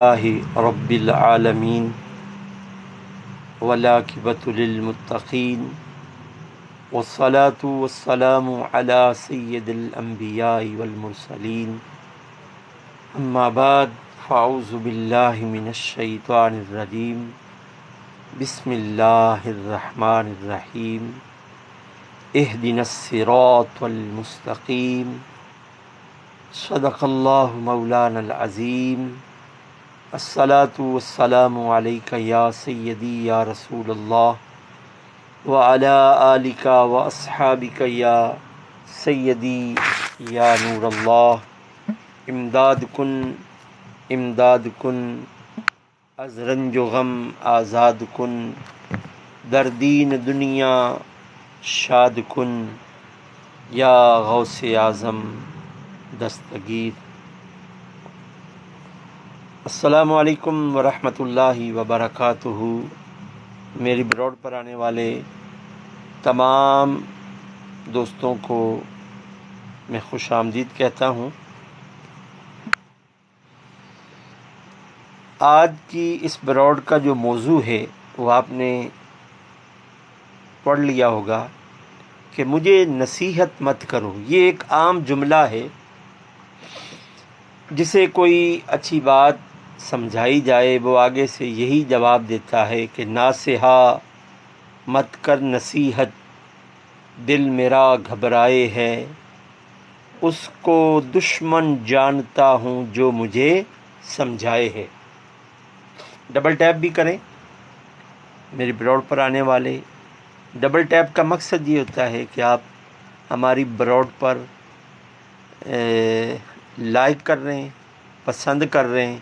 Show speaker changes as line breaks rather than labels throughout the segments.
لله رب العالمين والعاقبۃ للمتقین والصلاة والسلام على سید الانبیاء والمرسلین اما بعد فاعوذ باللہ من الشیطان الرجیم بسم اللہ الرحمن الرحیم اہدنا الصراط المستقیم صدق اللہ مولانا العظیم الصلاۃ والسلام علیک یا سیدی یا رسول اللہ وعلی آلک واصحابک یا سیدی یا نور اللہ امداد کن از رنج و غم آزاد کن در دین دنیا شاد کن یا غوث اعظم دستگیر۔ السلام علیکم ورحمۃ اللہ وبرکاتہ۔ میری براڈ پر آنے والے تمام دوستوں کو میں خوش آمدید کہتا ہوں۔ آج کی اس براڈ کا جو موضوع ہے وہ آپ نے پڑھ لیا ہوگا کہ مجھے نصیحت مت کرو۔ یہ ایک عام جملہ ہے، جسے کوئی اچھی بات سمجھائی جائے وہ آگے سے یہی جواب دیتا ہے کہ ناصحا مت کر نصیحت، دل میرا گھبرائے ہے، اس کو دشمن جانتا ہوں جو مجھے سمجھائے ہے۔ ڈبل ٹیپ بھی کریں میری براڈ پر آنے والے۔ ڈبل ٹیپ کا مقصد یہ ہوتا ہے کہ آپ ہماری براڈ پر لائک کر رہے ہیں، پسند کر رہے ہیں۔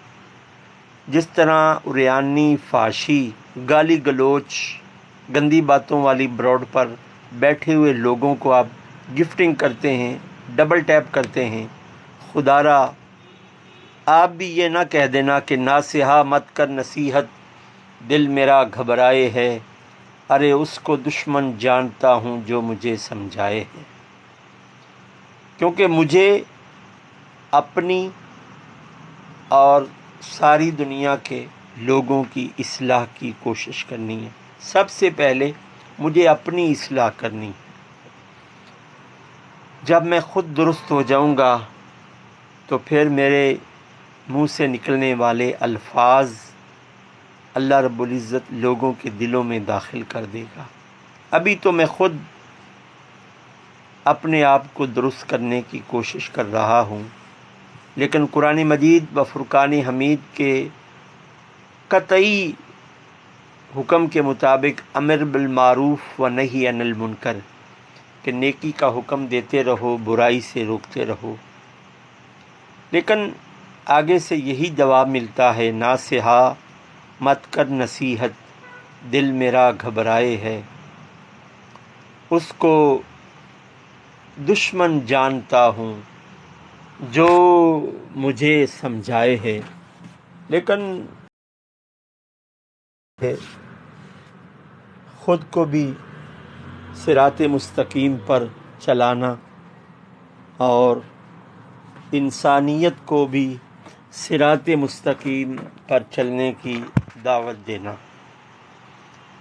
جس طرح عریانی، فحاشی، گالی گلوچ، گندی باتوں والی براڈ پر بیٹھے ہوئے لوگوں کو آپ گفٹنگ کرتے ہیں، ڈبل ٹیپ کرتے ہیں، خدا را آپ بھی یہ نہ کہہ دینا کہ ناصحا مت کر نصیحت، دل میرا گھبرائے ہے، ارے اس کو دشمن جانتا ہوں جو مجھے سمجھائے ہے۔ کیونکہ مجھے اپنی اور ساری دنیا کے لوگوں کی اصلاح کی کوشش کرنی ہے۔ سب سے پہلے مجھے اپنی اصلاح کرنی ہے۔ جب میں خود درست ہو جاؤں گا تو پھر میرے منہ سے نکلنے والے الفاظ اللہ رب العزت لوگوں کے دلوں میں داخل کر دے گا۔ ابھی تو میں خود اپنے آپ کو درست کرنے کی کوشش کر رہا ہوں، لیکن قرآن مجید و فرقان حمید کے قطعی حکم کے مطابق امر بالمعروف و نہی عن المنکر کہ نیکی کا حکم دیتے رہو، برائی سے روکتے رہو، لیکن آگے سے یہی جواب ملتا ہے ناصحا مت کر نصیحت، دل میرا گھبرائے ہے، اس کو دشمن جانتا ہوں جو مجھے سمجھائے ہے۔ لیکن خود کو بھی صراط مستقیم پر چلانا اور انسانیت کو بھی صراط مستقیم پر چلنے کی دعوت دینا،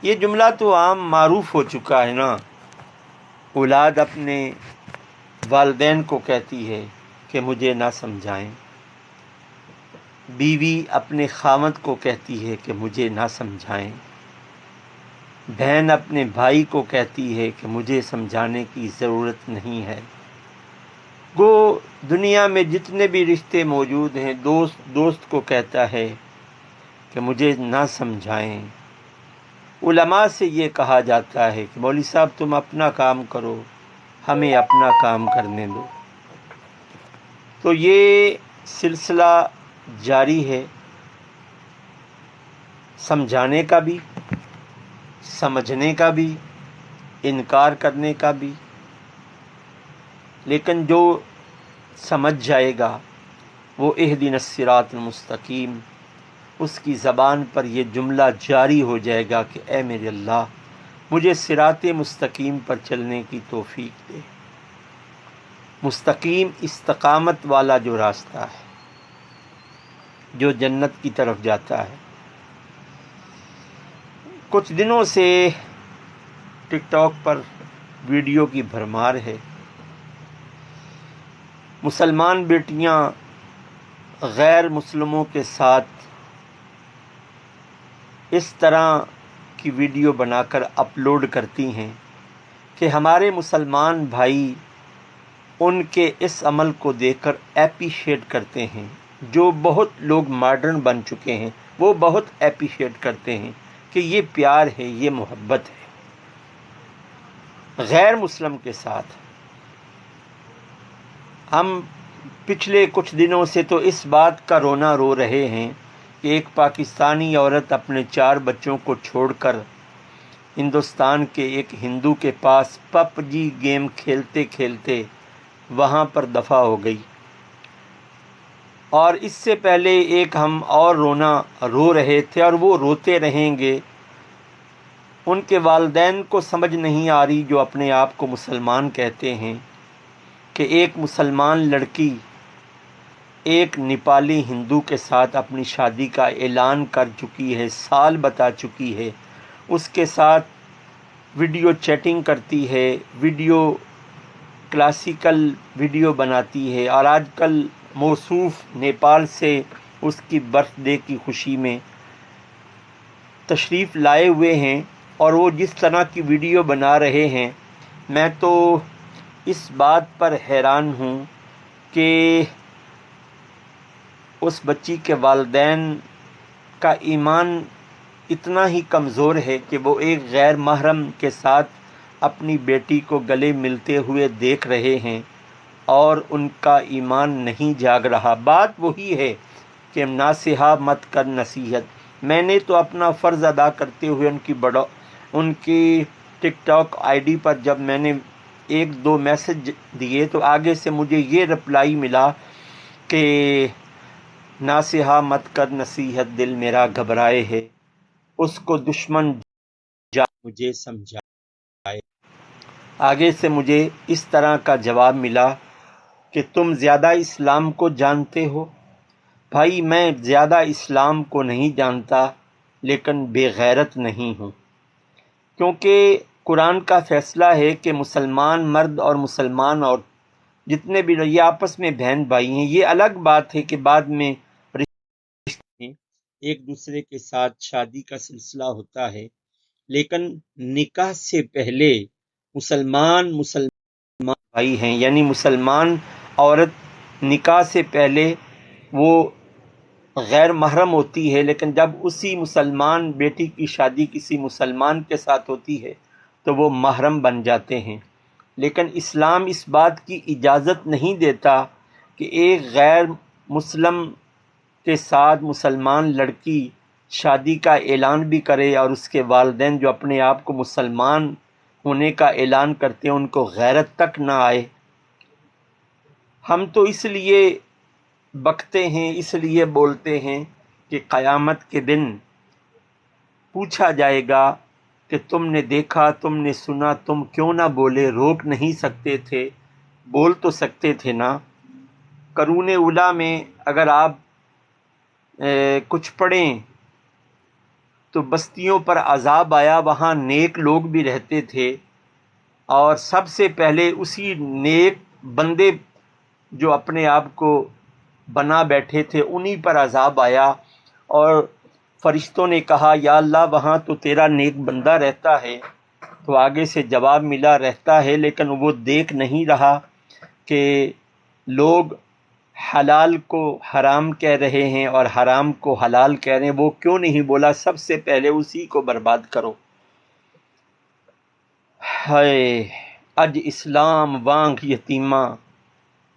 یہ جملہ تو عام معروف ہو چکا ہے نا۔ اولاد اپنے والدین کو کہتی ہے کہ مجھے نہ سمجھائیں، بیوی اپنے خاوند کو کہتی ہے کہ مجھے نہ سمجھائیں، بہن اپنے بھائی کو کہتی ہے کہ مجھے سمجھانے کی ضرورت نہیں ہے۔ گو دنیا میں جتنے بھی رشتے موجود ہیں، دوست کو کہتا ہے کہ مجھے نہ سمجھائیں۔ علماء سے یہ کہا جاتا ہے کہ مولوی صاحب تم اپنا کام کرو، ہمیں اپنا کام کرنے دو۔ تو یہ سلسلہ جاری ہے، سمجھانے کا بھی، سمجھنے کا بھی، انکار کرنے کا بھی۔ لیکن جو سمجھ جائے گا وہ اہدنا الصراط المستقیم، اس کی زبان پر یہ جملہ جاری ہو جائے گا کہ اے میرے اللہ مجھے صراط مستقیم پر چلنے کی توفیق دے۔ مستقیم استقامت والا جو راستہ ہے، جو جنت کی طرف جاتا ہے۔ کچھ دنوں سے ٹک ٹاک پر ویڈیو کی بھرمار ہے۔ مسلمان بیٹیاں غیر مسلموں کے ساتھ اس طرح کی ویڈیو بنا کر اپلوڈ کرتی ہیں کہ ہمارے مسلمان بھائی ان کے اس عمل کو دیکھ کر اپریشیٹ کرتے ہیں۔ جو بہت لوگ ماڈرن بن چکے ہیں وہ بہت اپریشیٹ کرتے ہیں کہ یہ پیار ہے، یہ محبت ہے غیر مسلم کے ساتھ۔ ہم پچھلے کچھ دنوں سے تو اس بات کا رونا رو رہے ہیں کہ ایک پاکستانی عورت اپنے 4 بچوں کو چھوڑ کر ہندوستان کے ایک ہندو کے پاس پب جی گیم کھیلتے کھیلتے وہاں پر دفع ہو گئی، اور اس سے پہلے ایک ہم اور رو رہے تھے اور وہ روتے رہیں گے۔ ان کے والدین کو سمجھ نہیں آ رہی، جو اپنے آپ کو مسلمان کہتے ہیں، کہ ایک مسلمان لڑکی ایک نیپالی ہندو کے ساتھ اپنی شادی کا اعلان کر چکی ہے، سال بتا چکی ہے، اس کے ساتھ ویڈیو چیٹنگ کرتی ہے، کلاسیکل ویڈیو بناتی ہے، اور آج کل موصوف نیپال سے اس کی برتھ ڈے کی خوشی میں تشریف لائے ہوئے ہیں، اور وہ جس طرح کی ویڈیو بنا رہے ہیں، میں تو اس بات پر حیران ہوں کہ اس بچی کے والدین کا ایمان اتنا ہی کمزور ہے کہ وہ ایک غیر محرم کے ساتھ اپنی بیٹی کو گلے ملتے ہوئے دیکھ رہے ہیں اور ان کا ایمان نہیں جاگ رہا۔ بات وہی ہے کہ ناصحہ مت کر نصیحت۔ میں نے تو اپنا فرض ادا کرتے ہوئے ان کی ٹک ٹاک آئی ڈی پر جب میں نے 1-2 میسج دیے تو آگے سے مجھے یہ رپلائی ملا کہ ناصحہ مت کر نصیحت، دل میرا گھبرائے ہے، اس کو دشمن جا مجھے سمجھائے۔ آگے سے مجھے اس طرح کا جواب ملا کہ تم زیادہ اسلام کو جانتے ہو۔ بھائی میں زیادہ اسلام کو نہیں جانتا، لیکن بے غیرت نہیں ہوں، کیونکہ قرآن کا فیصلہ ہے کہ مسلمان مرد اور مسلمان اور جتنے بھی یہ آپس میں بہن بھائی ہیں۔ یہ الگ بات ہے کہ بعد میں رشتے ایک دوسرے کے ساتھ شادی کا سلسلہ ہوتا ہے، لیکن نکاح سے پہلے مسلمان بھائی ہیں، یعنی مسلمان عورت نکاح سے پہلے وہ غیر محرم ہوتی ہے، لیکن جب اسی مسلمان بیٹی کی شادی کسی مسلمان کے ساتھ ہوتی ہے تو وہ محرم بن جاتے ہیں۔ لیکن اسلام اس بات کی اجازت نہیں دیتا کہ ایک غیر مسلم کے ساتھ مسلمان لڑکی شادی کا اعلان بھی کرے اور اس کے والدین جو اپنے آپ کو مسلمان ہونے کا اعلان کرتے ہیں ان کو غیرت تک نہ آئے۔ ہم تو اس لیے بکتے ہیں، اس لیے بولتے ہیں کہ قیامت کے دن پوچھا جائے گا کہ تم نے دیکھا، تم نے سنا، تم کیوں نہ بولے؟ روک نہیں سکتے تھے، بول تو سکتے تھے نا۔ قرون اولیٰ میں اگر آپ کچھ پڑھیں تو بستیوں پر عذاب آیا، وہاں نیک لوگ بھی رہتے تھے، اور سب سے پہلے اسی نیک بندے جو اپنے آپ کو بنا بیٹھے تھے انہی پر عذاب آیا، اور فرشتوں نے کہا یا اللہ وہاں تو تیرا نیک بندہ رہتا ہے، تو آگے سے جواب ملا رہتا ہے، لیکن وہ دیکھ نہیں رہا کہ لوگ حلال کو حرام کہہ رہے ہیں اور حرام کو حلال کہہ رہے ہیں۔ وہ کیوں نہیں بولا سب سے پہلے اسی کو برباد کرو؟ ہائے اج اسلام وانگ یتیماں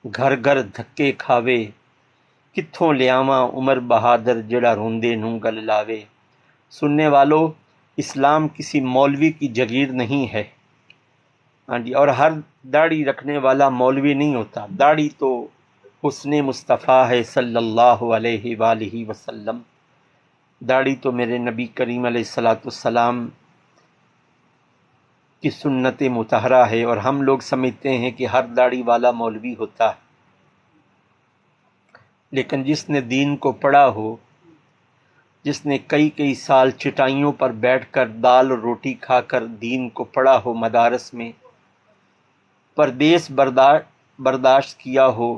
گھر گھر دھکے کھاوے، کتھوں لیاواں عمر بہادر جڑا روندے نوں گل لاوے۔ سننے والوں، اسلام کسی مولوی کی جگیر نہیں ہے، ہاں جی، اور ہر داڑھی رکھنے والا مولوی نہیں ہوتا۔ داڑھی تو حسن مصطفیٰ ہے صلی اللہ علیہ وآلہ وسلم۔ داڑھی تو میرے نبی کریم علیہ السلام کی سنت مطہرہ ہے، اور ہم لوگ سمجھتے ہیں کہ ہر داڑھی والا مولوی ہوتا ہے۔ لیکن جس نے دین کو پڑھا ہو، جس نے کئی کئی سال چٹائیوں پر بیٹھ کر دال اور روٹی کھا کر دین کو پڑھا ہو، مدارس میں پردیس برداشت کیا ہو،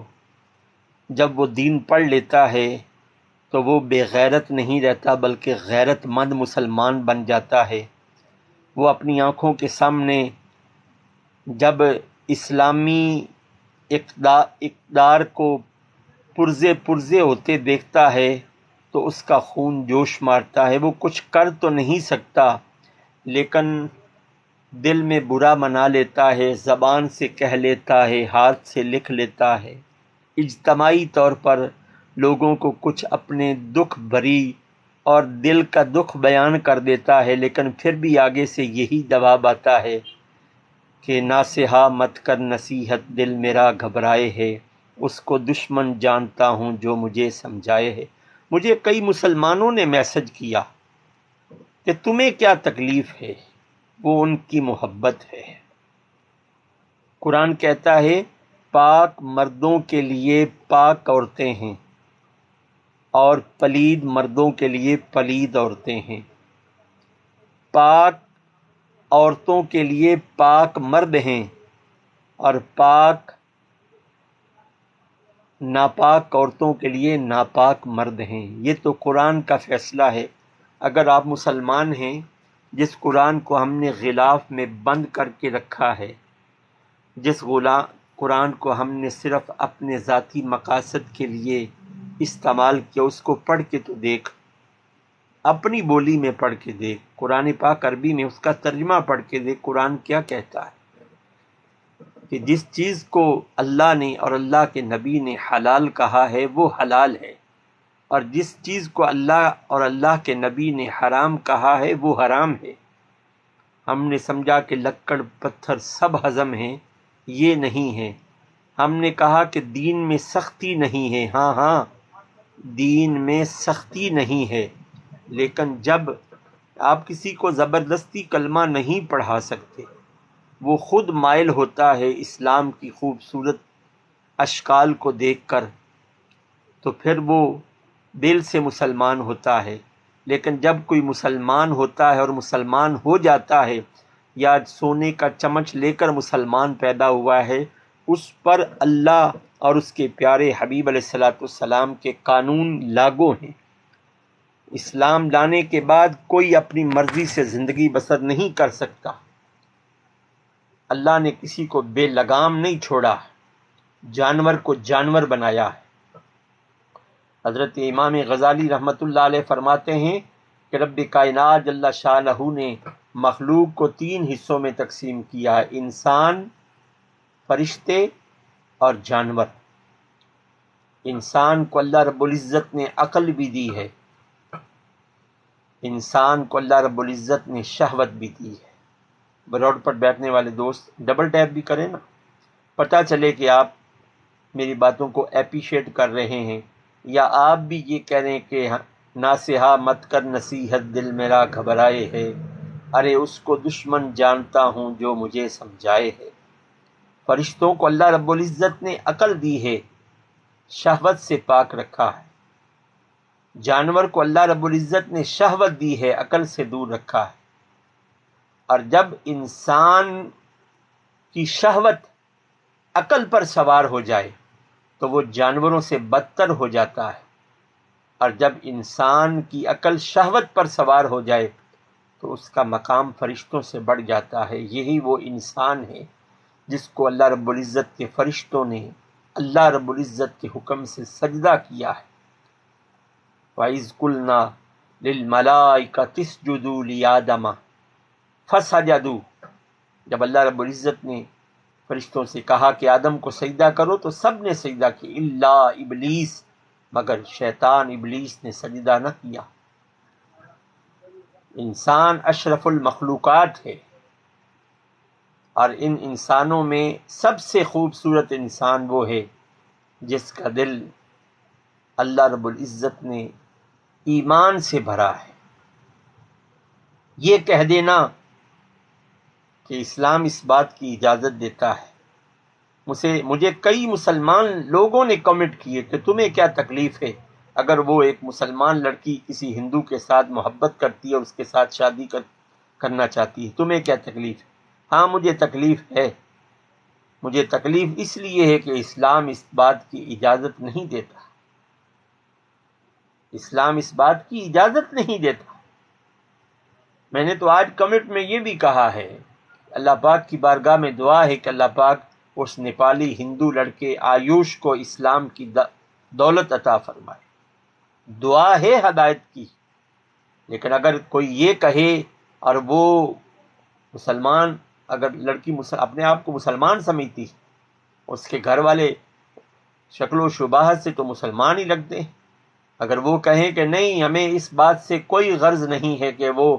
جب وہ دین پڑھ لیتا ہے تو وہ بے غیرت نہیں رہتا بلکہ غیرت مند مسلمان بن جاتا ہے۔ وہ اپنی آنکھوں کے سامنے جب اسلامی اقدار کو پرزے پرزے ہوتے دیکھتا ہے تو اس کا خون جوش مارتا ہے۔ وہ کچھ کر تو نہیں سکتا لیکن دل میں برا منا لیتا ہے، زبان سے کہہ لیتا ہے، ہاتھ سے لکھ لیتا ہے، اجتماعی طور پر لوگوں کو کچھ اپنے دکھ بھری اور دل کا دکھ بیان کر دیتا ہے، لیکن پھر بھی آگے سے یہی جواب آتا ہے کہ ناصحہ مت کر نصیحت، دل میرا گھبرائے ہے، اس کو دشمن جانتا ہوں جو مجھے سمجھائے ہے۔ مجھے کئی مسلمانوں نے میسج کیا کہ تمہیں کیا تکلیف ہے، وہ ان کی محبت ہے۔ قرآن کہتا ہے پاک مردوں کے لیے پاک عورتیں ہیں اور پلید مردوں کے لیے پلید عورتیں ہیں۔ پاک عورتوں کے لیے پاک مرد ہیں اور ناپاک عورتوں کے لیے ناپاک مرد ہیں۔ یہ تو قرآن کا فیصلہ ہے۔ اگر آپ مسلمان ہیں، جس قرآن کو ہم نے غلاف میں بند کر کے رکھا ہے، جس قرآن کو ہم نے صرف اپنے ذاتی مقاصد کے لیے استعمال کیا، اس کو پڑھ کے تو دیکھ، اپنی بولی میں پڑھ کے دیکھ، قرآن پاک عربی میں اس کا ترجمہ پڑھ کے دیکھ، قرآن کیا کہتا ہے کہ جس چیز کو اللہ نے اور اللہ کے نبی نے حلال کہا ہے وہ حلال ہے، اور جس چیز کو اللہ اور اللہ کے نبی نے حرام کہا ہے وہ حرام ہے۔ ہم نے سمجھا کہ لکڑ پتھر سب ہضم ہیں، یہ نہیں ہے۔ ہم نے کہا کہ دین میں سختی نہیں ہے، ہاں دین میں سختی نہیں ہے، لیکن جب آپ کسی کو زبردستی کلمہ نہیں پڑھا سکتے، وہ خود مائل ہوتا ہے اسلام کی خوبصورت اشکال کو دیکھ کر، تو پھر وہ دل سے مسلمان ہوتا ہے۔ لیکن جب کوئی مسلمان ہوتا ہے اور مسلمان ہو جاتا ہے، یا سونے کا چمچ لے کر مسلمان پیدا ہوا ہے، اس پر اللہ اور اس کے پیارے حبیب علیہ الصلوۃ والسلام کے قانون لاگو ہیں۔ اسلام لانے کے بعد کوئی اپنی مرضی سے زندگی بسر نہیں کر سکتا۔ اللہ نے کسی کو بے لگام نہیں چھوڑا، جانور کو جانور بنایا ہے۔ حضرت امام غزالی رحمۃ اللہ علیہ فرماتے ہیں کہ رب کائنات جل شانہ نے مخلوق کو 3 حصوں میں تقسیم کیا ہے: انسان، فرشتے اور جانور۔ انسان کو اللہ رب العزت نے عقل بھی دی ہے، انسان کو اللہ رب العزت نے شہوت بھی دی ہے۔ روڈ پر بیٹھنے والے دوست ڈبل ٹیپ بھی کریں نا، پتہ چلے کہ آپ میری باتوں کو اپریشیٹ کر رہے ہیں، یا آپ بھی یہ کہہ رہے ہیں کہ ناصحہ مت کر نصیحت، دل میرا گھبرائے ہے، ارے اس کو دشمن جانتا ہوں جو مجھے سمجھائے ہے۔ فرشتوں کو اللہ رب العزت نے عقل دی ہے، شہوت سے پاک رکھا ہے۔ جانور کو اللہ رب العزت نے شہوت دی ہے، عقل سے دور رکھا ہے۔ اور جب انسان کی شہوت عقل پر سوار ہو جائے تو وہ جانوروں سے بدتر ہو جاتا ہے، اور جب انسان کی عقل شہوت پر سوار ہو جائے تو اس کا مقام فرشتوں سے بڑھ جاتا ہے۔ یہی وہ انسان ہے جس کو اللہ رب العزت کے فرشتوں نے اللہ رب العزت کے حکم سے سجدہ کیا ہے۔ وَإِذْ قُلْنَا لِلْمَلَائِكَةِ اسْجُدُوا لِآدَمَ فَسَجَدُوا، جب اللہ رب العزت نے فرشتوں سے کہا کہ آدم کو سجدہ کرو تو سب نے سجدہ کی، الا ابلیس، مگر شیطان ابلیس نے سجدہ نہ کیا۔ انسان اشرف المخلوقات ہے، اور ان انسانوں میں سب سے خوبصورت انسان وہ ہے جس کا دل اللہ رب العزت نے ایمان سے بھرا ہے۔ یہ کہہ دینا کہ اسلام اس بات کی اجازت دیتا ہے مجھے کئی مسلمان لوگوں نے کمنٹ کیے کہ تمہیں کیا تکلیف ہے اگر وہ ایک مسلمان لڑکی کسی ہندو کے ساتھ محبت کرتی ہے اور اس کے ساتھ شادی کرنا چاہتی ہے، تمہیں کیا تکلیف ہے؟ ہاں مجھے تکلیف ہے، مجھے تکلیف اس لیے ہے کہ اسلام اس بات کی اجازت نہیں دیتا، اسلام اس بات کی اجازت نہیں دیتا۔ میں نے تو آج کمنٹ میں یہ بھی کہا ہے، اللہ پاک کی بارگاہ میں دعا ہے کہ اللہ پاک اس نیپالی ہندو لڑکے آیوش کو اسلام کی دولت عطا فرمائے، دعا ہے ہدایت کی۔ لیکن اگر کوئی یہ کہے اور وہ مسلمان، اگر لڑکی اپنے آپ کو مسلمان سمجھتی، اس کے گھر والے شکل و شباہت سے تو مسلمان ہی لگتے ہیں، اگر وہ کہیں کہ نہیں ہمیں اس بات سے کوئی غرض نہیں ہے کہ وہ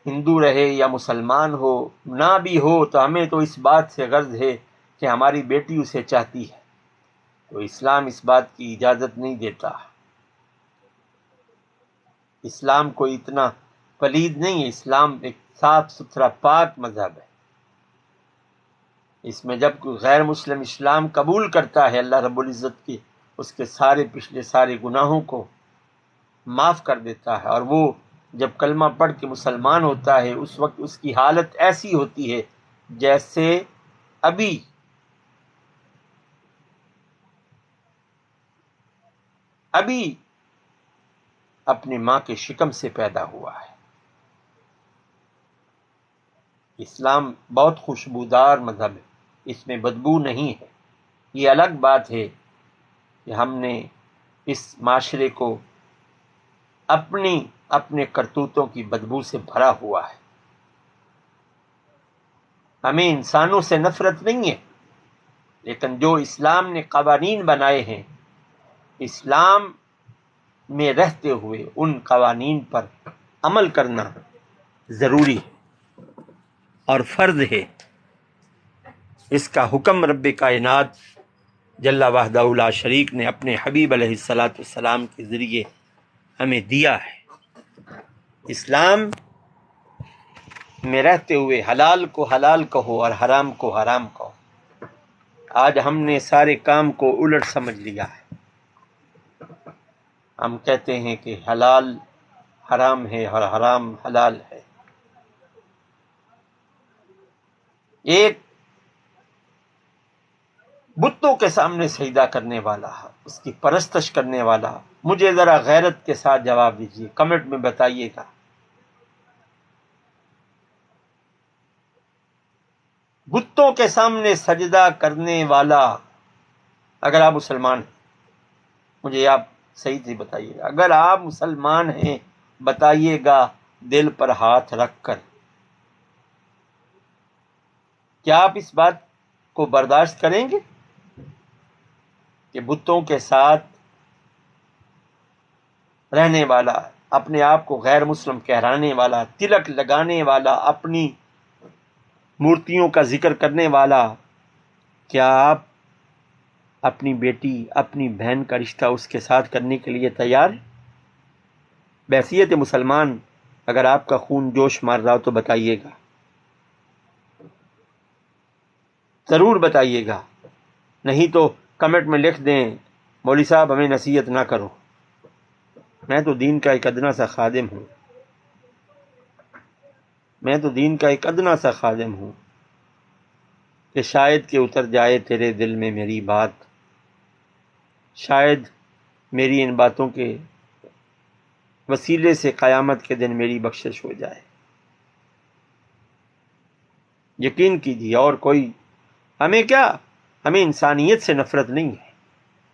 ہندو رہے یا مسلمان ہو، نہ بھی ہو تو ہمیں تو اس بات سے غرض ہے کہ ہماری بیٹی اسے چاہتی ہے، تو اسلام اس بات کی اجازت نہیں دیتا۔ اسلام کوئی اتنا پلید نہیں ہے، اسلام ایک صاف ستھرا پاک مذہب ہے۔ اس میں جب کوئی غیر مسلم اسلام قبول کرتا ہے، اللہ رب العزت کی اس کے سارے پچھلے سارے گناہوں کو معاف کر دیتا ہے، اور وہ جب کلمہ پڑھ کے مسلمان ہوتا ہے اس وقت اس کی حالت ایسی ہوتی ہے جیسے ابھی اپنی ماں کے شکم سے پیدا ہوا ہے۔ اسلام بہت خوشبودار مذہب ہے، اس میں بدبو نہیں ہے۔ یہ الگ بات ہے کہ ہم نے اس معاشرے کو اپنے کرتوتوں کی بدبو سے بھرا ہوا ہے۔ ہمیں انسانوں سے نفرت نہیں ہے، لیکن جو اسلام نے قوانین بنائے ہیں، اسلام میں رہتے ہوئے ان قوانین پر عمل کرنا ضروری ہے اور فرض ہے۔ اس کا حکم رب کائنات جل وحدہ لا شریک نے اپنے حبیب علیہ الصلاۃ والسلام کے ذریعے ہمیں دیا ہے۔ اسلام میں رہتے ہوئے حلال کو حلال کہو اور حرام کو حرام کہو۔ آج ہم نے سارے کام کو الٹ سمجھ لیا ہے، ہم کہتے ہیں کہ حلال حرام ہے اور حرام حلال ہے۔ ایک بتوں کے سامنے سجدہ کرنے والا، اس کی پرستش کرنے والا، مجھے ذرا غیرت کے ساتھ جواب دیجیے، کمنٹ میں بتائیے گا۔ بتوں کے سامنے سجدہ کرنے والا، اگر آپ مسلمان ہیں، مجھے آپ صحیح سے بتائیے گا، اگر آپ مسلمان ہیں بتائیے گا دل پر ہاتھ رکھ کر، کیا آپ اس بات کو برداشت کریں گے کہ بتوں کے ساتھ رہنے والا، اپنے آپ کو غیر مسلم کہلانے والا، تلک لگانے والا، اپنی مورتیوں کا ذکر کرنے والا، کیا آپ اپنی بیٹی اپنی بہن کا رشتہ اس کے ساتھ کرنے کے لیے تیار ہیں؟ بحیثیت مسلمان اگر آپ کا خون جوش مار رہا ہو تو بتائیے گا، ضرور بتائیے گا، نہیں تو کمنٹ میں لکھ دیں مولوی صاحب ہمیں نصیحت نہ کرو۔ میں تو دین کا ایک ادنا سا خادم ہوں، میں تو دین کا ایک ادنا سا خادم ہوں کہ شاید کہ اتر جائے تیرے دل میں میری بات، شاید میری ان باتوں کے وسیلے سے قیامت کے دن میری بخشش ہو جائے۔ یقین کیجیے، اور کوئی ہمیں کیا، ہمیں انسانیت سے نفرت نہیں ہے۔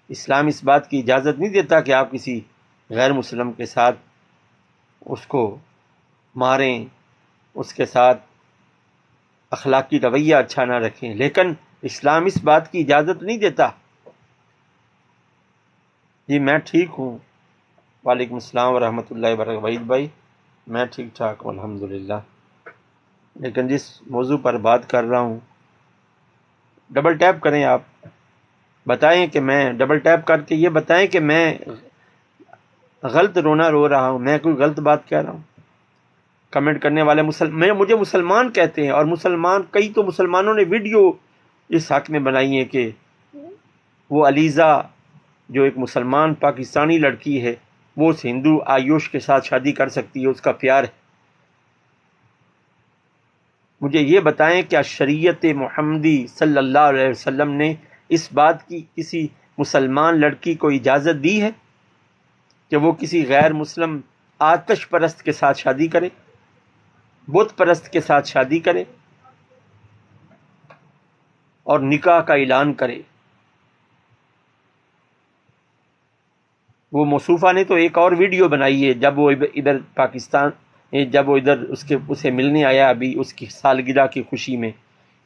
اسلام اس بات کی اجازت نہیں دیتا کہ آپ کسی غیر مسلم کے ساتھ اس کو ماریں، اس کے ساتھ اخلاقی رویہ اچھا نہ رکھیں، لیکن اسلام اس بات کی اجازت نہیں دیتا۔ جی میں ٹھیک ہوں، وعلیکم السلام ورحمۃ اللہ وبرکاتہ۔ وحید بھائی میں ٹھیک ٹھاک ہوں الحمدللہ، لیکن جس موضوع پر بات کر رہا ہوں، ڈبل ٹیپ کریں، آپ بتائیں کہ میں ڈبل ٹیپ کر کے یہ بتائیں کہ میں غلط رونا رو رہا ہوں، میں کوئی غلط بات کہہ رہا ہوں۔ کمنٹ کرنے والے مجھے مسلمان کہتے ہیں، اور مسلمان، کئی تو مسلمانوں نے ویڈیو اس حق میں بنائی ہیں کہ وہ علیزہ جو ایک مسلمان پاکستانی لڑکی ہے وہ اس ہندو آیوش کے ساتھ شادی کر سکتی ہے، اس کا پیار ہے۔ مجھے یہ بتائیں کیا شریعت محمدی صلی اللہ علیہ وسلم نے اس بات کی کسی مسلمان لڑکی کو اجازت دی ہے کہ وہ کسی غیر مسلم آتش پرست کے ساتھ شادی کرے، بت پرست کے ساتھ شادی کرے اور نکاح کا اعلان کرے؟ وہ موصوفہ نے تو ایک اور ویڈیو بنائی ہے جب وہ ادھر پاکستان، جب وہ ادھر اسے ملنے آیا ابھی اس کی سالگرہ کی خوشی میں،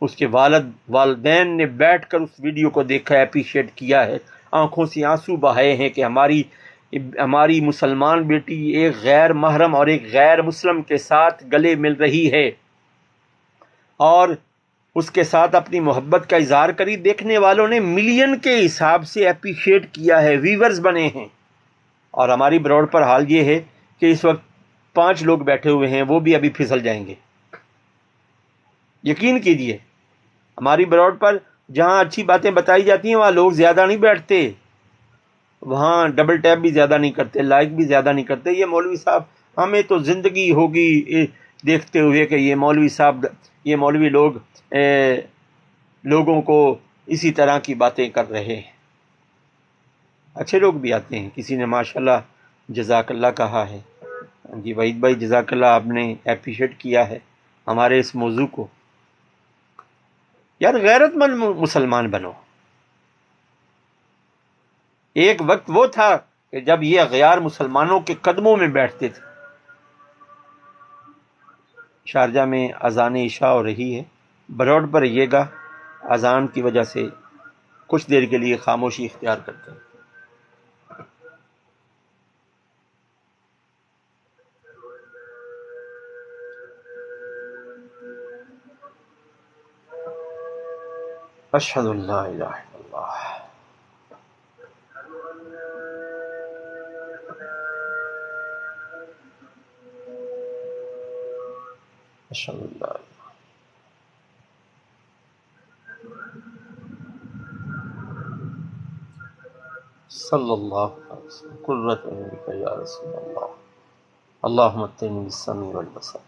اس کے والدین نے بیٹھ کر اس ویڈیو کو دیکھا ہے، اپریشیٹ کیا ہے، آنکھوں سے آنسو بہائے ہیں کہ ہماری مسلمان بیٹی ایک غیر محرم اور ایک غیر مسلم کے ساتھ گلے مل رہی ہے اور اس کے ساتھ اپنی محبت کا اظہار کری۔ دیکھنے والوں نے ملین کے حساب سے اپریشیٹ کیا ہے، ویورز بنے ہیں۔ اور ہماری بروڈ پر حال یہ ہے کہ اس وقت 5 لوگ بیٹھے ہوئے ہیں، وہ بھی ابھی پھسل جائیں گے۔ یقین کیجئے ہماری بروڈ پر جہاں اچھی باتیں بتائی جاتی ہیں وہاں لوگ زیادہ نہیں بیٹھتے، وہاں ڈبل ٹیپ بھی زیادہ نہیں کرتے، لائک بھی زیادہ نہیں کرتے۔ یہ مولوی صاحب ہمیں تو زندگی ہوگی دیکھتے ہوئے کہ یہ مولوی صاحب، یہ مولوی لوگ لوگوں کو اسی طرح کی باتیں کر رہے ہیں۔ اچھے لوگ بھی آتے ہیں، کسی نے ماشاءاللہ جزاک اللہ کہا ہے، جی وحید بھائی جزاک اللہ، آپ نے اپریشیٹ کیا ہے ہمارے اس موضوع کو۔ یار غیرت مند مسلمان بنو۔ ایک وقت وہ تھا کہ جب یہ اغیار مسلمانوں کے قدموں میں بیٹھتے تھے۔ شارجہ میں اذان عشاء ہو رہی ہے، بروڈ پر رہیے گا، اذان کی وجہ سے کچھ دیر کے لیے خاموشی اختیار کرتے ہیں۔ اشہد ان لا الہ الا اللہ، اشہد ان لا الہ صلی اللہ علیہ وسلم قرۃ عینک یا رسول اللہ، اللہم اتنی بالسمع والبصر۔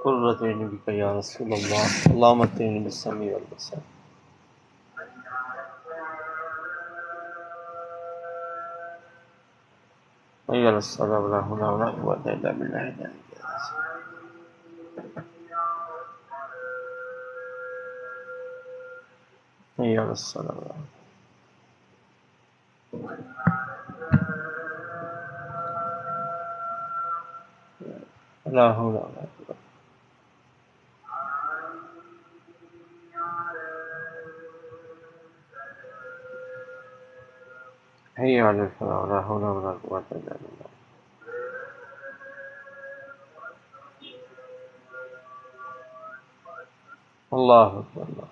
قرۃ عینک یا رسول اللہ، اللہم اتنی بالسمع والبصر۔ حی علی الصلاۃ ولا حول ولا قوۃ الا باللہ العلی العظیم۔ حی علی الصلاۃ ولا حول ولا قوۃ۔ حی علی الفلاح ولا حول ولا قوۃ الا باللہ۔ اللہ اکبر، اللہ۔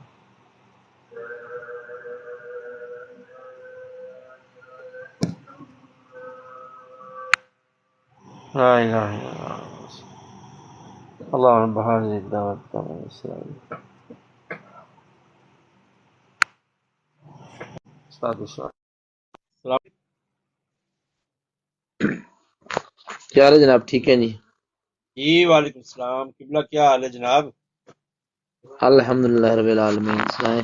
لا الہ الا اللہ، اللہ رب هذه الدعوة التامة والسلام۔ استاد السلام،
کیا حال ہے جناب؟ ٹھیک ہے جی؟
جی وعلیکم السلام، قبلہ کیا حال ہے جناب؟
الحمدللہ رب العالمین۔ سنائیں۔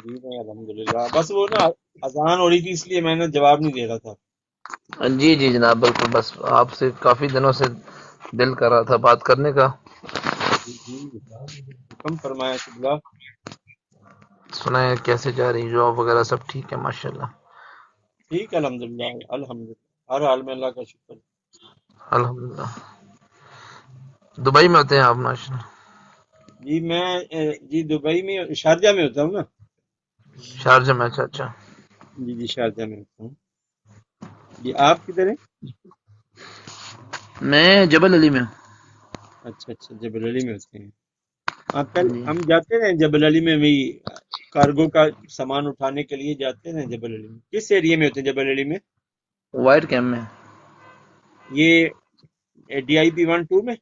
جی میں الحمدللہ، بس وہ نا اذان ہو رہی تھی اس لیے میں نے جواب نہیں دے رہا تھا۔
جی جی جناب بالکل، بس آپ سے کافی دنوں سے دل کر رہا تھا بات کرنے کا۔
جی حکم فرمایا قبلہ۔
سنائیں کیسے جا رہی جاب وغیرہ؟ سب ٹھیک ہے ماشاءاللہ؟
ٹھیک ہے الحمدللہ، الحمدللہ ہر حال میں اللہ کا شکر۔
الحمدللہ۔ دبئی میں ہوتے ہیں آپ ماشاءاللہ؟
جی میں جی دبئی میں، شارجہ میں ہوتا ہوں نا۔
شارجہ میں؟ اچھا اچھا۔
جی شارجہ میں ہوتا ہوں۔ جی آپ کدھر ہیں؟
میں جبل علی میں ہوں۔
اچھا جبل علی میں ہوتے ہیں آپ؟ پہلے ہم جاتے ہیں جبل علی میں، وہی کارگو کا سامان اٹھانے کے لیے جاتے ہیں جبل علی میں۔ کس ایریے میں ہوتے ہیں جبل علی میں؟
وائٹ کیمپ میں.
یہ ڈی آئی پی 1-2 میں؟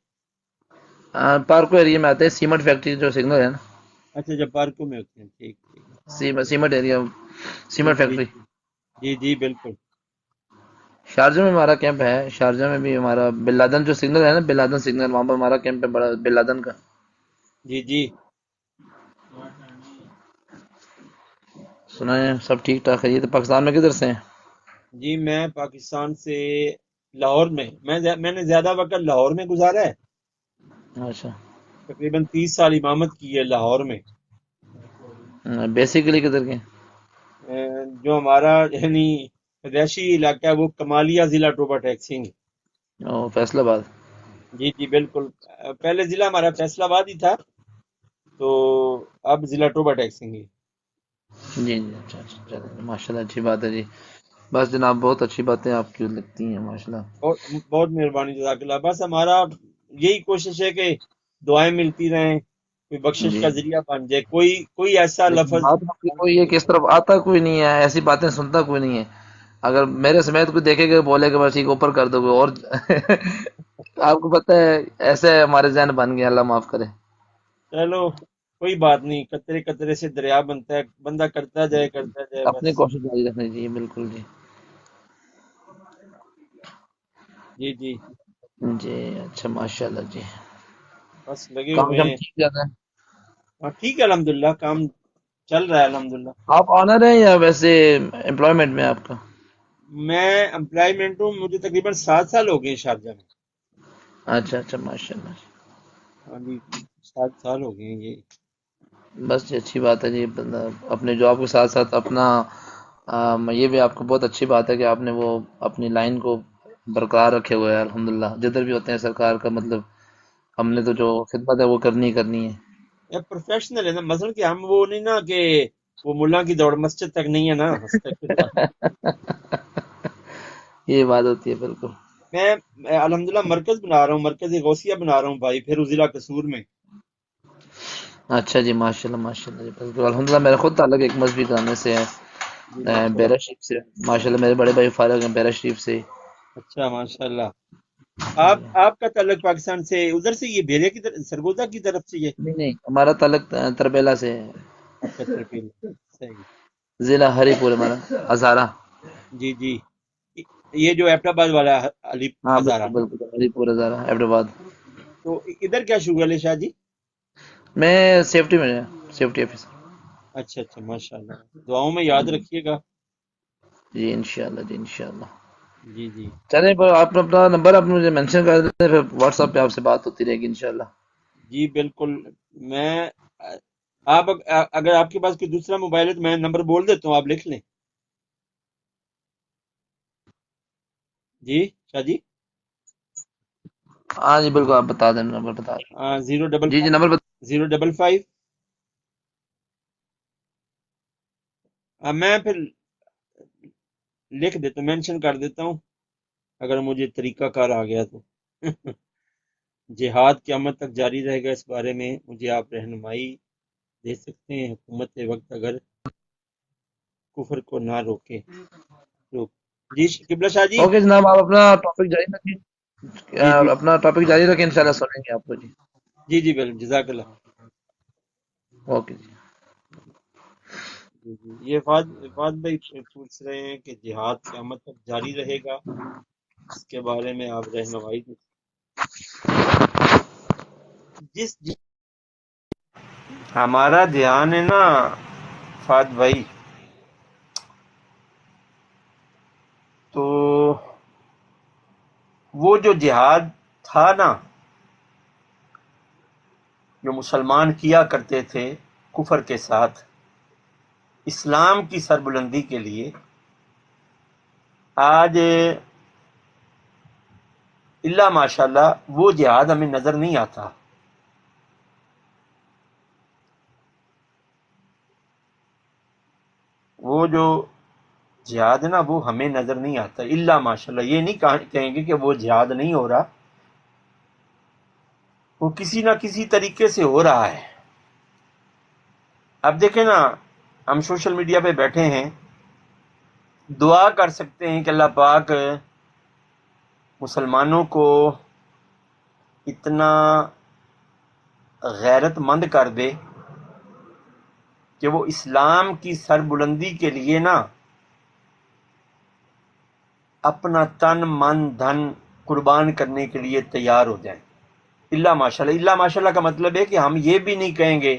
پارکو ایریا میں آتے ہیں، سیمنٹ فیکٹری جو سگنل ہے نا،
اچھا جب پارکوں میں ہوتے ہیں، ٹھیک ٹھیک.
سیمنٹ ایریا،
جی
سیمنٹ
جی
فیکٹری.
جی جی بالکل.
شارجہ میں ہمارا کیمپ ہے، شارجہ میں بھی ہمارا بن لادن جو سگنل ہے نا، بن لادن سگنل، وہاں پر ہمارا کیمپ ہے بڑا، بن لادن کا.
جی جی.
سنائیں سب ٹھیک ٹھاک ہے. یہ تو پاکستان میں کدھر سے ہیں؟
جی میں پاکستان سے لاہور میں نے زیادہ وقت لاہور میں گزارا ہے.
اچھا.
تقریباً 30 سال امامت کی ہے لاہور میں.
بیسیکلی کدھر کے؟
جو ہمارا یعنی ریشی علاقہ ہے وہ کمالیہ ضلع ٹوبا ٹیک سنگھ.
فیصل آباد.
جی جی بالکل. پہلے ضلع ہمارا فیصل آباد ہی تھا، تو اب ضلع ٹوبا ٹیک سنگھ ہے.
جی جی. اچھا اچھا، چلیں ماشاء اللہ، اچھی بات ہے جی. بس جناب بہت اچھی باتیں آپ کی لگتی ہیں ماشاء اللہ.
بہت بہت مہربانی، جزاک اللہ. بس ہمارا یہی کوشش ہے کہ دعائیں ملتی رہیں، کوئی بخشش
جی
کا ذریعہ بن جائے، کوئی ایسا
لیکن
لفظ.
بات آپ کی کوئی ہے کہ اس طرف آتا کوئی نہیں ہے، ایسی باتیں سنتا کوئی نہیں ہے. اگر میرے سمیت کوئی دیکھے گا بولے گا بس ٹھیک اوپر کر دو گے اور آپ کو پتہ ہے ایسے ہمارے ذہن بن گیا، اللہ معاف کرے.
چلو کوئی بات نہیں، قطرے قطرے سے دریا بنتا ہے، بندہ کرتا جائے
اپنی
بس.
کوشش جاری رکھنی چاہیے. بالکل جی.
جی جی.
جی اچھا ماشاء اللہ جی.
بس لگے
کام
ہوئے
شام
ہیں.
ٹھیک جاتا ہے؟
ہاں ٹھیک ہے الحمدللہ، کام چل رہا ہے الحمدللہ.
آپ آنر ہیں یا ویسے امپلائمنٹ میں آپ کا؟
میں امپلائمنٹ ہوں، مجھے تقریباً 7 سال ہو گئے ہیں شارجہ میں.
اچھا اچھا ماشاء اللہ.
ہاں جی 7 سال ہو گئے ہیں یہ.
بس جی اچھی بات ہے جی. بندہ اپنے جاب کے ساتھ ساتھ اپنا یہ بھی آپ کو بہت اچھی بات ہے کہ آپ نے وہ اپنی لائن کو برقرار رکھے ہوئے ہیں الحمدللہ. جدھر بھی ہوتے ہیں سرکار کا مطلب ہم نے تو جو خدمت ہے وہ کرنی ہی کرنی ہے.
یہ پروفیشنل ہے نا، مثلا کہ ہم وہ نہیں نا کہ وہ ملا کی دوڑ مسجد تک نہیں ہے نا. استغفر اللہ.
یہ بات ہوتی ہے بالکل.
میں الحمدللہ مرکز بنا رہا ہوں، مرکز غوثیہ بنا رہا ہوں بھائی پھر ضلع قصور میں.
اچھا جی ماشاء اللہ ماشاء اللہ جی. بالکل الحمدللہ. میرا خود تعلق ایک مذہبی گانے سے ہے،
جی ماشاء اللہ.
بیرا شریف سے. ماشاء اللہ میرے بڑے بھائی فارغ ہیں بیرا شریف سے.
اچھا ماشاء اللہ.
جی.
آپ کا تعلق پاکستان سے ادھر سے یہ بھیرے کی طرف، سرگودا کی طرف سے یہ؟
نہیں نہیں، ہمارا تعلق تربیلا سے ہے،
اچھا ترپیل. صحیح.
ضلع ہری پور ہمارا، ہزارہ.
جی جی. یہ جو ایبٹ آباد والا علی
ہاں
ہزارہ.
بالکل بالکل، ہری پور ہزارہ ایبٹ آباد.
تو ادھر کیا شغل ہے شاہ جی؟
میں سیفٹی میں، سیفٹی آفیسر.
اچھا اچھا ماشاء اللہ. دعاؤں میں یاد رکھیے گا.
جی انشاءاللہ جی انشاءاللہ.
جی جی.
چلیں پر آپ اپنا نمبر آپ مجھے مینشن کر دیتے ہیں، پھر واٹس ایپ پہ آپ سے بات ہوتی رہے گی انشاءاللہ.
جی بالکل. میں اگر آپ کے پاس کوئی دوسرا موبائل ہے تو میں نمبر بول دیتا ہوں، آپ لکھ لیں. جی شاہ جی.
ہاں جی بالکل، آپ بتا دیں، نمبر بتا دیں.
055
جی جی نمبر بتا.
055. میں پھر لکھ دیتا ہوں، مینشن کر دیتا ہوں اگر مجھے طریقہ کار آ گیا تو. جہاد قیامت تک جاری رہے گا، اس بارے میں مجھے آپ رہنمائی دے سکتے ہیں. حکومت وقت اگر کفر کو نہ روک. جی قبلہ شاہ جی.
اوکے جناب، آپ اپنا ٹاپک جاری رکھیں،
جی جی
اپنا ٹاپک جاری رکھیں، انشاءاللہ سنیں گے آپ کو. جی
جی جی بالکل جزاک اللہ.
اوکے جی.
جی جی. یہ فاد بھائی پوچھ رہے ہیں کہ جہاد قیامت تک جاری رہے گا، اس کے بارے میں آپ رہنمائی دیں. جس ہمارا دھیان ہے نا فاد بھائی، تو وہ جو جہاد تھا نا جو مسلمان کیا کرتے تھے کفر کے ساتھ اسلام کی سربلندی کے لیے، آج اللہ ماشاء اللہ وہ جہاد ہمیں نظر نہیں آتا. وہ جو جہاد ہے نا وہ ہمیں نظر نہیں آتا. اللہ ماشاء اللہ یہ نہیں کہیں گے کہ وہ جہاد نہیں ہو رہا، وہ کسی نہ کسی طریقے سے ہو رہا ہے. اب دیکھیں نا، ہم سوشل میڈیا پہ بیٹھے ہیں، دعا کر سکتے ہیں کہ اللہ پاک مسلمانوں کو اتنا غیرت مند کر دے کہ وہ اسلام کی سربلندی کے لیے نا اپنا تن من دھن قربان کرنے کے لیے تیار ہو جائیں. اللہ ماشاء اللہ کا مطلب ہے کہ ہم یہ بھی نہیں کہیں گے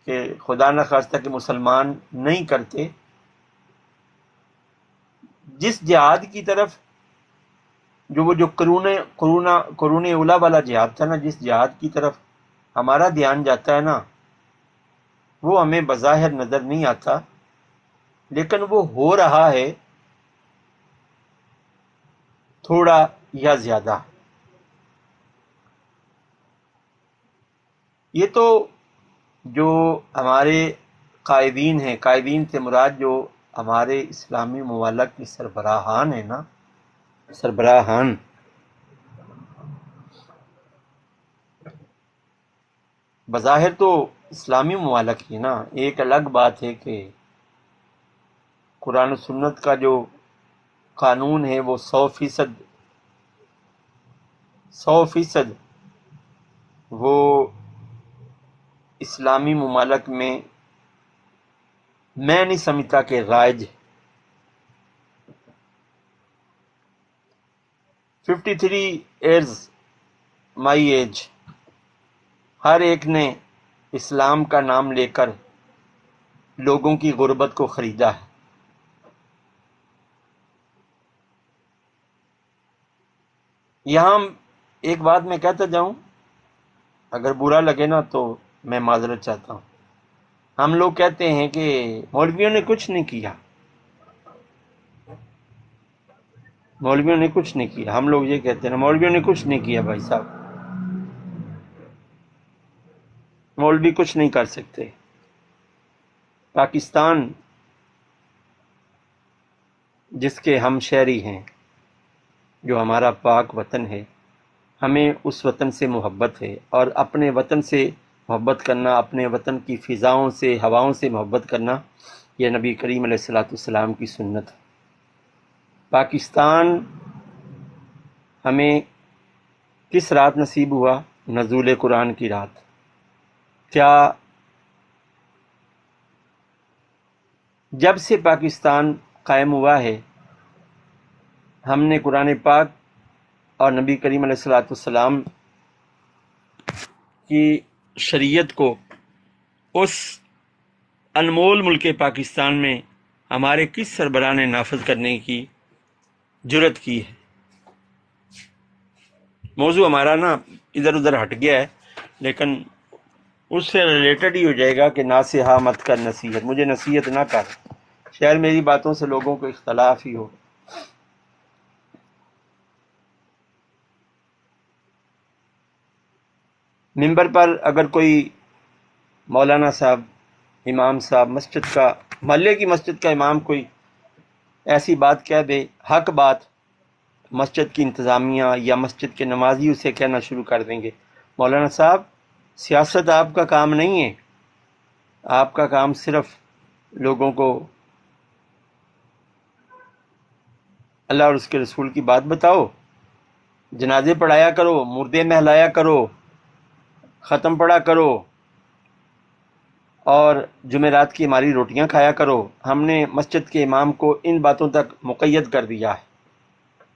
کہ خدا نہ خواستہ کہ مسلمان نہیں کرتے. جس جہاد کی طرف جو قرون اولا والا جہاد تھا نا، جس جہاد کی طرف ہمارا دھیان جاتا ہے نا، وہ ہمیں بظاہر نظر نہیں آتا، لیکن وہ ہو رہا ہے تھوڑا یا زیادہ. یہ تو جو ہمارے قائدین ہیں، قائدین سے مراد جو ہمارے اسلامی ممالک کے سربراہان ہیں نا، سربراہان، بظاہر تو اسلامی ممالک ہی نا. ایک الگ بات ہے کہ قرآن و سنت کا جو قانون ہے وہ 100% وہ اسلامی ممالک میں نہیں سمجھتا کہ رائج. 53 ایئرز مائی ایج، ہر ایک نے اسلام کا نام لے کر لوگوں کی غربت کو خریدا ہے. یہاں ایک بات میں کہتا جاؤں، اگر برا لگے نا تو میں معذرت چاہتا ہوں. ہم لوگ کہتے ہیں کہ مولویوں نے کچھ نہیں کیا، مولویوں نے کچھ نہیں کیا. ہم لوگ یہ کہتے ہیں نا، مولویوں نے کچھ نہیں کیا. بھائی صاحب، مولوی کچھ نہیں کر سکتے. پاکستان جس کے ہم شہری ہیں، جو ہمارا پاک وطن ہے، ہمیں اس وطن سے محبت ہے، اور اپنے وطن سے محبت کرنا، اپنے وطن کی فضاؤں سے، ہواؤں سے محبت کرنا، یہ نبی کریم علیہ الصلوۃ والسلام کی سنت ہے. پاکستان ہمیں کس رات نصیب ہوا؟ نزول قرآن کی رات. کیا جب سے پاکستان قائم ہوا ہے ہم نے قرآن پاک اور نبی کریم علیہ الصلوۃ والسلام کی شریعت کو اس انمول ملک پاکستان میں ہمارے کس سربراہ نے نافذ کرنے کی جرت کی ہے؟ موضوع ہمارا نا ادھر ادھر ہٹ گیا ہے، لیکن اس سے ریلیٹڈ ہی ہو جائے گا کہ ناصحہ مت کر نصیحت، مجھے نصیحت نہ کر، شاید میری باتوں سے لوگوں کو اختلاف ہی ہو. ممبر پر اگر کوئی مولانا صاحب، امام صاحب، مسجد کا، محلے کی مسجد کا امام کوئی ایسی بات کہہ دے، حق بات، مسجد کی انتظامیہ یا مسجد کے نمازی اسے کہنا شروع کر دیں گے، مولانا صاحب سیاست آپ کا کام نہیں ہے، آپ کا کام صرف لوگوں کو اللہ اور اس کے رسول کی بات بتاؤ، جنازے پڑھایا کرو، مردے مہلایا کرو، ختم پڑھا کرو، اور جمعرات کی ہماری روٹیاں کھایا کرو. ہم نے مسجد کے امام کو ان باتوں تک مقید کر دیا ہے،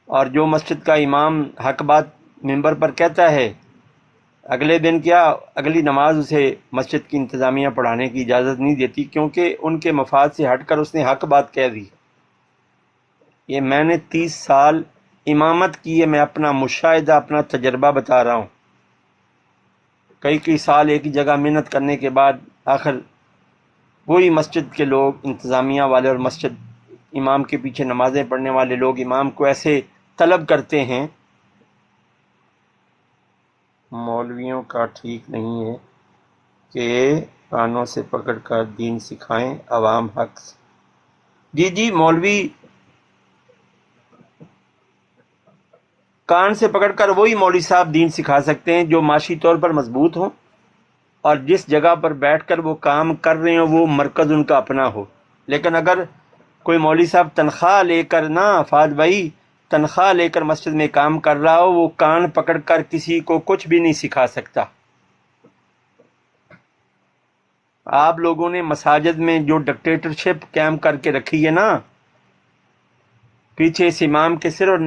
اور جو مسجد کا امام حق بات ممبر پر کہتا ہے، اگلے دن کیا اگلی نماز اسے مسجد کی انتظامیہ پڑھانے کی اجازت نہیں دیتی، کیونکہ ان کے مفاد سے ہٹ کر اس نے حق بات کہہ دی. یہ میں نے 30 سال امامت کی ہے، میں اپنا مشاہدہ، اپنا تجربہ بتا رہا ہوں. کئی سال ایک ہی جگہ محنت کرنے کے بعد آخر وہی مسجد کے لوگ، انتظامیہ والے اور مسجد امام کے پیچھے نمازیں پڑھنے والے لوگ امام کو ایسے طلب کرتے ہیں. مولویوں کا ٹھیک نہیں ہے کہ کانوں سے پکڑ کر دین سکھائیں، عوام حق سے. جی مولوی کان سے پکڑ کر وہی مولوی صاحب دین سکھا سکتے ہیں جو معاشی طور پر مضبوط ہوں، اور جس جگہ پر بیٹھ کر وہ کام کر رہے ہوں وہ مرکز ان کا اپنا ہو. لیکن اگر کوئی مولوی صاحب تنخواہ لے کر نہ، فہد بھائی، تنخواہ لے کر مسجد میں کام کر رہا ہو، وہ کان پکڑ کر کسی کو کچھ بھی نہیں سکھا سکتا۔ آپ لوگوں نے مساجد میں جو ڈکٹیٹرشپ قائم کر کے رکھی ہے نا، پیچھے اس امام کے صرف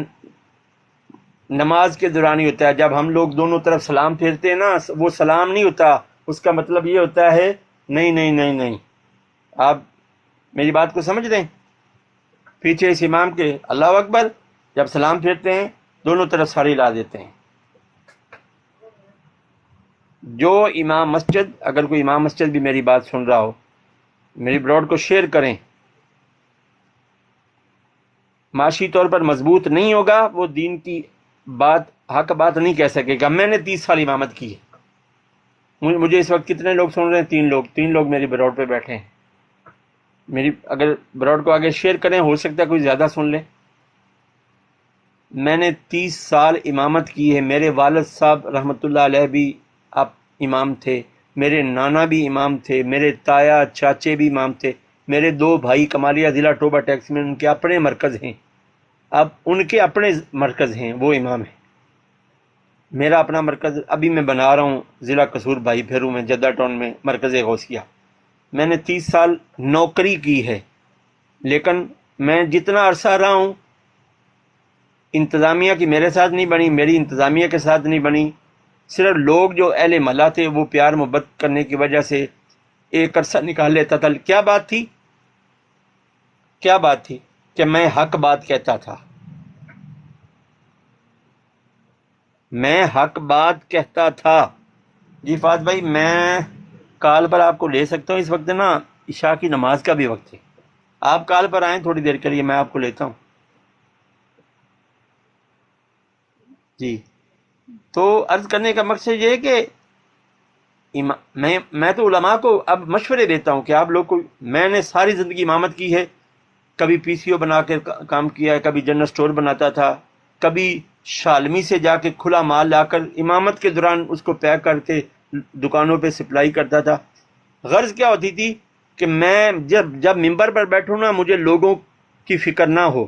نماز کے دوران ہی ہوتا ہے۔ جب ہم لوگ دونوں طرف سلام پھیرتے ہیں نا، وہ سلام نہیں ہوتا، اس کا مطلب یہ ہوتا ہے نہیں نہیں نہیں نہیں۔ آپ میری بات کو سمجھ رہے ہیں؟ پیچھے اس امام کے اللہ اکبر، جب سلام پھیرتے ہیں دونوں طرف ساری لا دیتے ہیں۔ جو امام مسجد، اگر کوئی امام مسجد بھی میری بات سن رہا ہو، میری براڈ کو شیئر کریں، معاشی طور پر مضبوط نہیں ہوگا، وہ دین کی بات، حق بات نہیں کہہ سکے گا۔ میں نے 30 سال امامت کی ہے۔ مجھے اس وقت کتنے لوگ سن رہے ہیں؟ 3 لوگ میری براڈ پہ بیٹھے ہیں۔ میری اگر براڈ کو آگے شیئر کریں، ہو سکتا ہے کوئی زیادہ سن لے۔ میں نے 30 سال امامت کی ہے۔ میرے والد صاحب رحمۃ اللہ علیہ بھی آپ امام تھے، میرے نانا بھی امام تھے، میرے تایا چاچے بھی امام تھے، میرے 2 بھائی کمالیہ ضلع ٹوبہ ٹیکس میں ان کے اپنے مرکز ہیں، اب ان کے اپنے مرکز ہیں، وہ امام ہیں۔ میرا اپنا مرکز ابھی میں بنا رہا ہوں ضلع قصور بھائی پھیرو میں، جدہ ٹاؤن میں، مرکز غوثیہ۔ میں نے 30 سال نوکری کی ہے، لیکن میں جتنا عرصہ رہا ہوں، انتظامیہ کی میرے ساتھ نہیں بنی، میری انتظامیہ کے ساتھ نہیں بنی، صرف لوگ جو اہل محلہ تھے وہ پیار محبت کرنے کی وجہ سے ایک عرصہ نکال لیتا تھا۔ کیا بات تھی؟ کیا بات تھی؟ کہ میں حق بات کہتا تھا، میں حق بات کہتا تھا۔ جی فاض بھائی، میں کال پر آپ کو لے سکتا ہوں، اس وقت نا عشاء کی نماز کا بھی وقت ہے، آپ کال پر آئیں تھوڑی دیر کے لیے، میں آپ کو لیتا ہوں۔ جی، تو عرض کرنے کا مقصد یہ ہے کہ میں تو علماء کو اب مشورے دیتا ہوں کہ آپ لوگ کو، میں نے ساری زندگی امامت کی ہے، کبھی پی سی او بنا کے کام کیا ہے، کبھی جنرل سٹور بناتا تھا، کبھی شالمی سے جا کے کھلا مال لا کر امامت کے دوران اس کو پیک کر کے دکانوں پہ سپلائی کرتا تھا۔ غرض کیا ہوتی تھی کہ میں جب ممبر پر بیٹھوں نا، مجھے لوگوں کی فکر نہ ہو،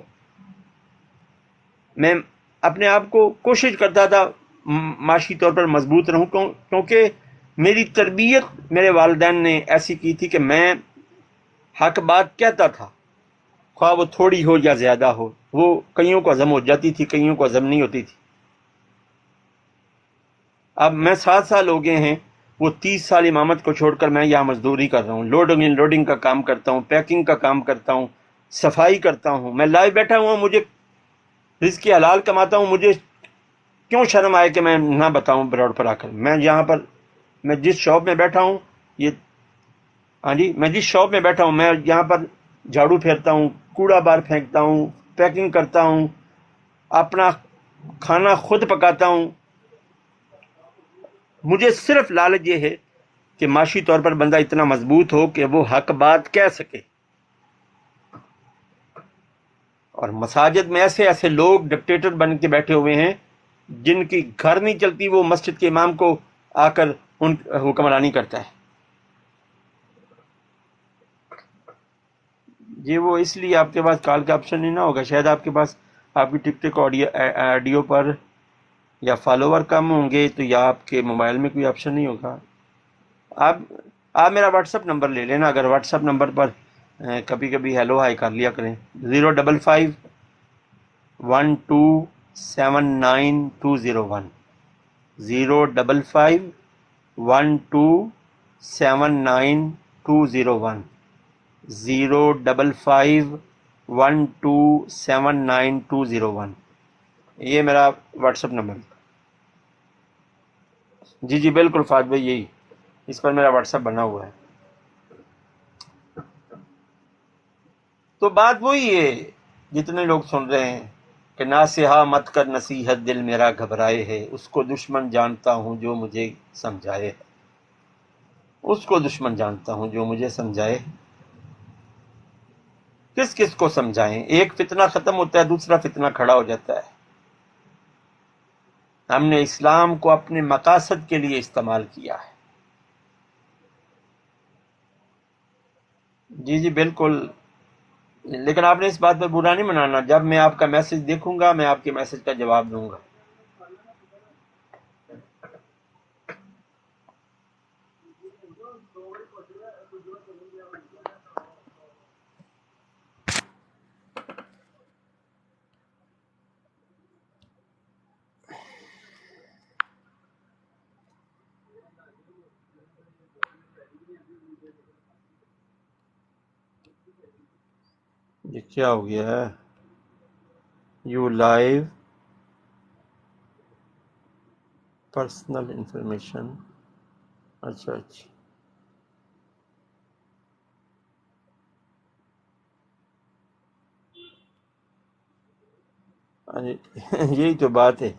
میں اپنے آپ کو کوشش کرتا تھا معاشی طور پر مضبوط رہوں، کیونکہ میری تربیت میرے والدین نے ایسی کی تھی کہ میں حق بات کہتا تھا، خواہ وہ تھوڑی ہو یا زیادہ ہو۔ وہ کئیوں کو ہضم ہو جاتی تھی، کئیوں کو ہضم نہیں ہوتی تھی۔ اب میں 7 سال ہو گئے ہیں، وہ 30 سال امامت کو چھوڑ کر میں یہاں مزدوری کر رہا ہوں، لوڈنگ ان لوڈنگ کا کام کرتا ہوں، پیکنگ کا کام کرتا ہوں، صفائی کرتا ہوں، میں لائیو بیٹھا ہوں، مجھے رزق حلال کماتا ہوں، مجھے کیوں شرم آئے کہ میں نہ بتاؤں براڈ پر آ کر؟ میں یہاں پر، میں جس شاپ میں بیٹھا ہوں، یہ ہاں جی، میں جس شاپ میں بیٹھا ہوں، میں یہاں پر جھاڑو پھیرتا ہوں، کوڑا بار پھینکتا ہوں، پیکنگ کرتا ہوں، اپنا کھانا خود پکاتا ہوں۔ مجھے صرف لالچ یہ ہے کہ معاشی طور پر بندہ اتنا مضبوط ہو کہ وہ حق بات کہہ سکے۔ اور مساجد میں ایسے ایسے لوگ ڈکٹیٹر بن کے بیٹھے ہوئے ہیں، جن کی گھر نہیں چلتی، وہ مسجد کے امام کو آ کر ان حکمرانی کرتا ہے۔ جی، وہ اس لیے آپ کے پاس کال کا آپشن نہیں نہ ہوگا، شاید آپ کے پاس آپ کی ٹک ٹک آڈیو پر یا فالوور کم ہوں گے، تو یا آپ کے موبائل میں کوئی آپشن نہیں ہوگا۔ آپ میرا واٹس ایپ نمبر لے لینا، اگر واٹس ایپ نمبر پر کبھی کبھی ہیلو ہائی کر لیا کریں، 05512792201، 05512792201، 05512792201، یہ میرا واٹس ایپ نمبر۔ جی جی بالکل فاض بھائی، یہی اس پر میرا واٹس ایپ بنا ہوا ہے۔ تو بات وہی ہے، جتنے لوگ سن رہے ہیں کہ ناصحہ مت کر نصیحت، دل میرا گھبرائے ہے، اس کو دشمن جانتا ہوں جو مجھے سمجھائے، اس کو دشمن جانتا ہوں جو مجھے سمجھائے۔ کس کس کو سمجھائیں؟ ایک فتنہ ختم ہوتا ہے، دوسرا فتنہ کھڑا ہو جاتا ہے۔ ہم نے اسلام کو اپنے مقاصد کے لیے استعمال کیا ہے۔ جی جی بالکل، لیکن آپ نے اس بات پر برا نہیں منانا، جب میں آپ کا میسج دیکھوں گا میں آپ کے میسج کا جواب دوں گا۔ یہ کیا ہو گیا ہے؟ یو لائیو پرسنل انفارمیشن، اچھا اچھا، یہی تو بات ہے۔